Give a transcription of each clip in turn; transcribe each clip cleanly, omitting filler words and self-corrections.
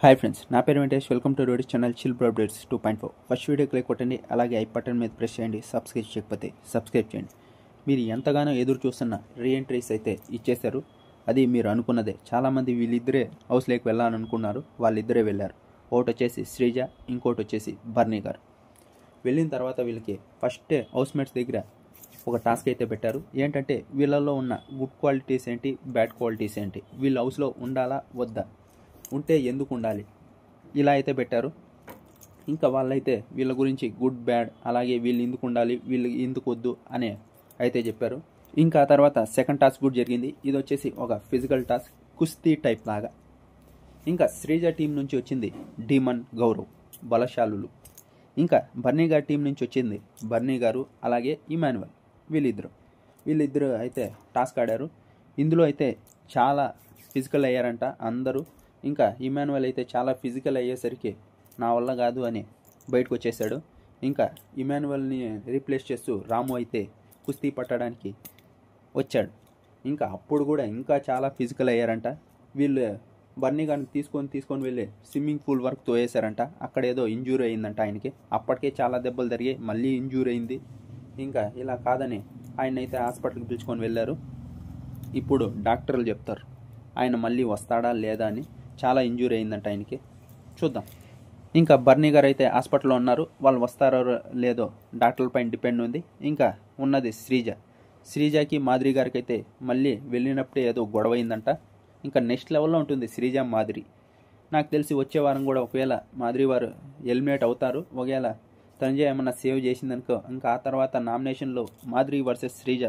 Hi friends, నా పేరు Venkatesh. Welcome to road channel chill pro updates 2.4. First video click కొట్టండి, అలాగే ఐ బటన్ మీద ప్రెస్ చేయండి. సబ్స్క్రైబ్ చేయకపోతే సబ్స్క్రైబ్ చేయండి. మీరు ఎంతగానో ఎదురు చూస్తున్న రీఎంట్రీస్ అయితే ఇచ్చేశారు. అది మీరు అనుకున్నదే. చాలామంది వీళ్ళిద్దరే హౌస్లోకి వెళ్ళాలనుకున్నారు, వాళ్ళిద్దరే వెళ్ళారు. ఒకటి వచ్చేసి శ్రీజ, ఇంకోటి వచ్చేసి బర్నీ గారు. వెళ్ళిన తర్వాత వీళ్ళకి ఫస్టే హౌస్మేట్స్ దగ్గర ఒక టాస్క్ అయితే పెట్టారు. ఏంటంటే వీళ్ళల్లో ఉన్న గుడ్ క్వాలిటీస్ ఏంటి, బ్యాడ్ క్వాలిటీస్ ఏంటి, వీళ్ళ హౌస్లో ఉండాలా వద్దా, ఉంటే ఎందుకు ఉండాలి, ఇలా అయితే పెట్టారు. ఇంకా వాళ్ళైతే వీళ్ళ గురించి గుడ్ బ్యాడ్, అలాగే వీళ్ళు ఎందుకు ఉండాలి, వీళ్ళు ఎందుకు వద్దు అనే అయితే చెప్పారు. ఇంకా తర్వాత సెకండ్ టాస్క్ కూడా జరిగింది. ఇది వచ్చేసి ఒక ఫిజికల్ టాస్క్, కుస్తీ టైప్ లాగా. ఇంకా శ్రీజ టీం నుంచి వచ్చింది డీమన్, గౌరవ్, బలశాలులు. ఇంకా బర్నీ గారి టీం నుంచి వచ్చింది బర్నీ గారు, అలాగే ఇమాన్యువల్. వీళ్ళిద్దరు అయితే టాస్క్ ఆడారు. ఇందులో అయితే చాలా ఫిజికల్ అయ్యారంట అందరూ. ఇంకా ఇమాన్యువల్ అయితే చాలా ఫిజికల్ అయ్యేసరికి నా వల్ల కాదు అని బయటకు వచ్చేసాడు. ఇంకా ఇమాన్యువల్ని రీప్లేస్ చేస్తూ రాము అయితే కుస్తీ పట్టడానికి వచ్చాడు. ఇంకా అప్పుడు కూడా ఇంకా చాలా ఫిజికల్ అయ్యారంట. వీళ్ళు బర్నీ గారిని తీసుకొని వెళ్ళి స్విమ్మింగ్ పూల్ వరకు తోయేశారంట. అక్కడ ఏదో ఇంజూరీ అయిందంట ఆయనకి. అప్పటికే చాలా దెబ్బలు జరిగాయి, మళ్ళీ ఇంజూరీ అయింది. ఇంకా ఇలా కాదని ఆయన అయితే హాస్పిటల్కి పిలుచుకొని వెళ్ళారు. ఇప్పుడు డాక్టర్లు చెప్తారు ఆయన మళ్ళీ వస్తాడా లేదా అని. చాలా ఇంజూరీ అయిందంట ఆయనకి. చూద్దాం. ఇంకా బర్నీ గారు అయితే హాస్పిటల్లో ఉన్నారు. వాళ్ళు వస్తారో లేదో డాక్టర్ల పైన డిపెండ్ ఉంది. ఇంకా ఉన్నది శ్రీజకి మాధురి గారికి అయితే మళ్ళీ వెళ్ళినప్పుడే ఏదో గొడవ అయిందంట. ఇంకా నెక్స్ట్ లెవెల్లో ఉంటుంది శ్రీజ, మాధురి. నాకు తెలిసి వచ్చే వారం కూడా ఒకవేళ మాధురి వారు ఎలిమినేట్ అవుతారు. ఒకవేళ తనుజ ఏమన్నా సేవ్ చేసిందనుకో, ఇంకా ఆ తర్వాత నామినేషన్లో మాధురి వర్సెస్ శ్రీజ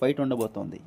ఫైట్ ఉండబోతోంది.